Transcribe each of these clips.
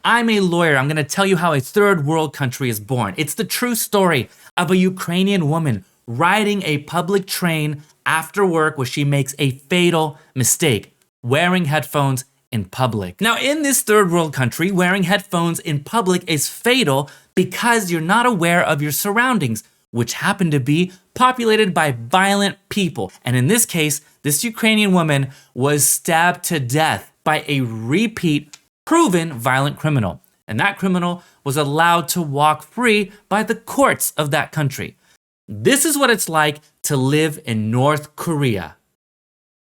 I'm a lawyer. I'm going to tell you how a third world country is born. It's the true story of a Ukrainian woman riding a public train after work where she makes a fatal mistake, wearing headphones in public. Now, in this third world country, wearing headphones in public is fatal because you're not aware of your surroundings, which happen to be populated by violent people. And in this case, this Ukrainian woman was stabbed to death by a repeat proven violent criminal. And that criminal was allowed to walk free by the courts of that country. This is what it's like to live in North Korea.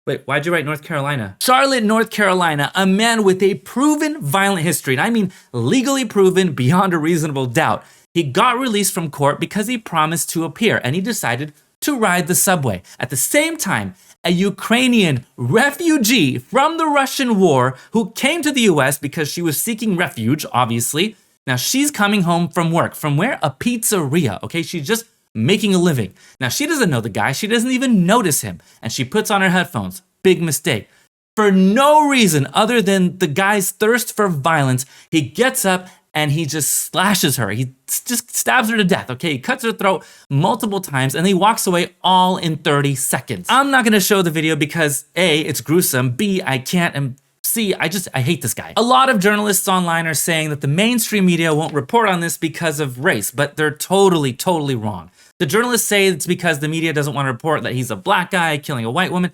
Wait, why'd you write North Carolina? Charlotte, North Carolina, a man with a proven violent history, and I mean legally proven beyond a reasonable doubt. He got released from court because he promised to appear, and he decided to ride the subway. At the same time, a Ukrainian refugee from the Russian war who came to the US because she was seeking refuge, obviously. Now she's coming home from work. From where? A pizzeria, okay? She's just making a living. Now she doesn't know the guy. She doesn't even notice him. And she puts on her headphones. Big mistake. For no reason other than the guy's thirst for violence, he gets up and he just slashes her. He just stabs her to death, okay? He cuts her throat multiple times and he walks away all in 30 seconds. I'm not gonna show the video because A, it's gruesome, B, I can't, and C, I hate this guy. A lot of journalists online are saying that the mainstream media won't report on this because of race, but they're totally wrong. The journalists say it's because the media doesn't want to report that he's a black guy killing a white woman.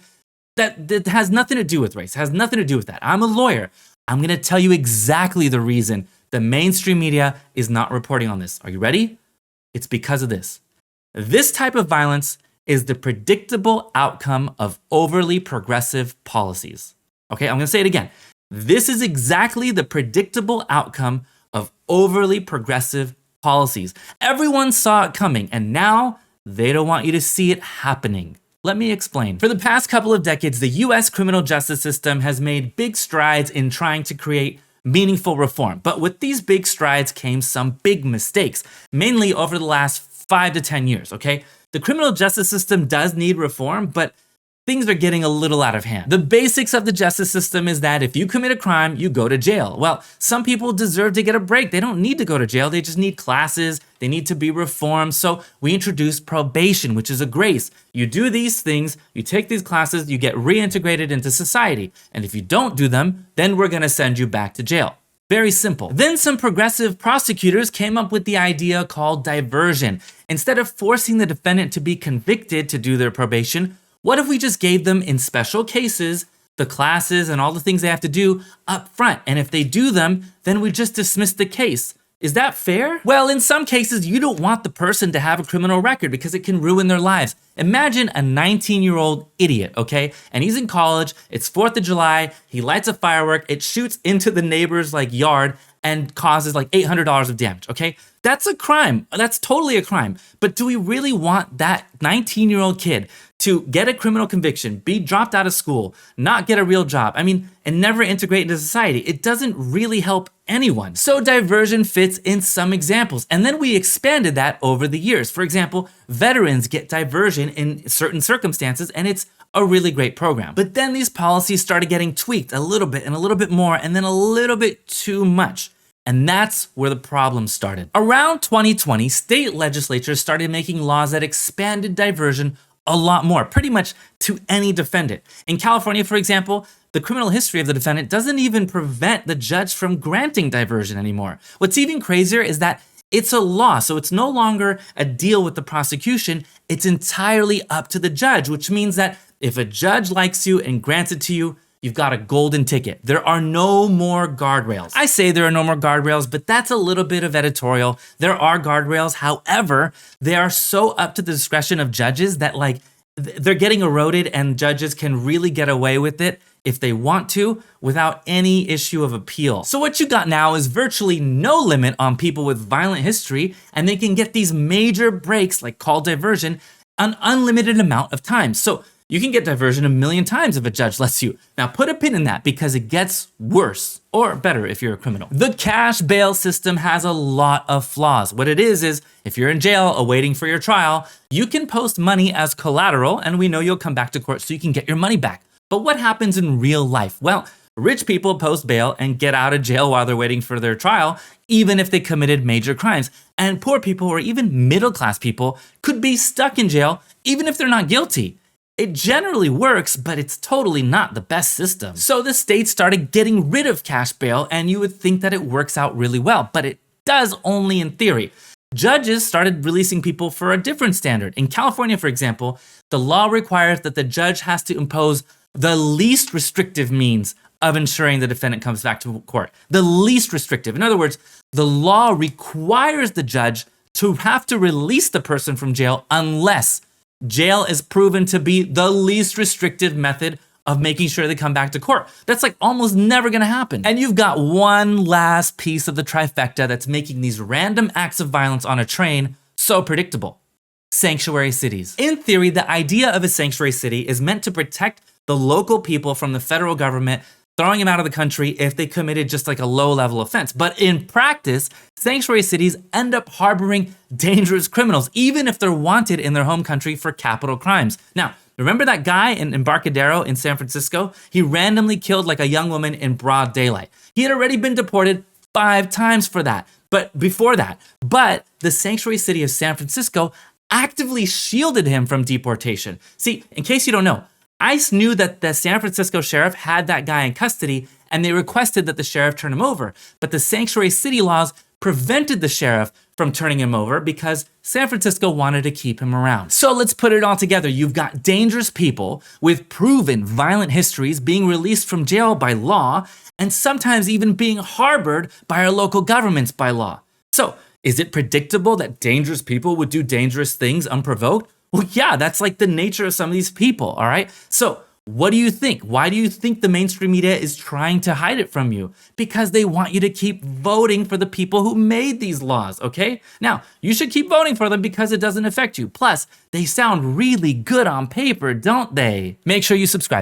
That has nothing to do with race, has nothing to do with that. I'm a lawyer. I'm gonna tell you exactly the reason the mainstream media is not reporting on this. Are you ready? It's because of this. This type of violence is the predictable outcome of overly progressive policies. Okay, I'm gonna say it again. This is exactly the predictable outcome of overly progressive policies. Everyone saw it coming, and now they don't want you to see it happening. Let me explain. For the past couple of decades, the US criminal justice system has made big strides in trying to create meaningful reform. But with these big strides came some big mistakes, mainly over the last 5 to 10 years, okay? The criminal justice system does need reform, but things are getting a little out of hand. The basics of the justice system is that if you commit a crime, you go to jail. Well, some people deserve to get a break. They don't need to go to jail. They just need classes. They need to be reformed. So we introduced probation, which is a grace. You do these things, you take these classes, you get reintegrated into society. And if you don't do them, then we're gonna send you back to jail. Very simple. Then some progressive prosecutors came up with the idea called diversion. Instead of forcing the defendant to be convicted to do their probation, what if we just gave them, in special cases, the classes and all the things they have to do up front? And if they do them, then we just dismiss the case. Is that fair? Well, in some cases, you don't want the person to have a criminal record because it can ruin their lives. Imagine a 19-year-old idiot, okay? And he's in college, it's 4th of July, he lights a firework, it shoots into the neighbor's yard and causes $800 of damage, okay? That's a crime. That's totally a crime. But do we really want that 19-year-old kid to get a criminal conviction, be dropped out of school, not get a real job, and never integrate into society? It doesn't really help anyone. So diversion fits in some examples. And then we expanded that over the years. For example, veterans get diversion in certain circumstances, and it's a really great program. But then these policies started getting tweaked a little bit and a little bit more, and then a little bit too much. And that's where the problem started. Around 2020, state legislatures started making laws that expanded diversion a lot more, pretty much to any defendant. In California, for example, the criminal history of the defendant doesn't even prevent the judge from granting diversion anymore. What's even crazier is that it's a law, so it's no longer a deal with the prosecution, it's entirely up to the judge, which means that if a judge likes you and grants it to you, you've got a golden ticket. There are no more guardrails. I say there are no more guardrails, but that's a little bit of editorial. There are guardrails. However, they are so up to the discretion of judges that they're getting eroded, and judges can really get away with it if they want to without any issue of appeal. So what you got now is virtually no limit on people with violent history, and they can get these major breaks called diversion an unlimited amount of time. So you can get diversion 1,000,000 times if a judge lets you. Now put a pin in that because it gets worse, or better if you're a criminal. The cash bail system has a lot of flaws. What it is if you're in jail awaiting for your trial, you can post money as collateral and we know you'll come back to court so you can get your money back. But what happens in real life? Well, Rich people post bail and get out of jail while they're waiting for their trial, even if they committed major crimes. And poor people or even middle-class people could be stuck in jail even if they're not guilty. It generally works, but it's totally not the best system. So the state started getting rid of cash bail, and you would think that it works out really well, but it does only in theory. Judges started releasing people for a different standard. In California, for example, the law requires that the judge has to impose the least restrictive means of ensuring the defendant comes back to court. The least restrictive. In other words, the law requires the judge to have to release the person from jail unless jail is proven to be the least restrictive method of making sure they come back to court. That's like almost never gonna happen. And you've got one last piece of the trifecta that's making these random acts of violence on a train so predictable. Sanctuary cities. In theory, the idea of a sanctuary city is meant to protect the local people from the federal government throwing them out of the country if they committed just like a low-level offense. But in practice, sanctuary cities end up harboring dangerous criminals, even if they're wanted in their home country for capital crimes. Now, remember that guy in Embarcadero in San Francisco? He randomly killed like a young woman in broad daylight. He had already been deported 5 times for that, but before that. But the sanctuary city of San Francisco actively shielded him from deportation. See, in case you don't know, ICE knew that the San Francisco sheriff had that guy in custody, and they requested that the sheriff turn him over. But the sanctuary city laws prevented the sheriff from turning him over because San Francisco wanted to keep him around. So let's put it all together. You've got dangerous people with proven violent histories being released from jail by law, and sometimes even being harbored by our local governments by law. So, is it predictable that dangerous people would do dangerous things unprovoked? Well, yeah, that's like the nature of some of these people, all right? So, what do you think? Why do you think the mainstream media is trying to hide it from you? Because they want you to keep voting for the people who made these laws, okay? Now, you should keep voting for them because it doesn't affect you. Plus, they sound really good on paper, don't they? Make sure you subscribe.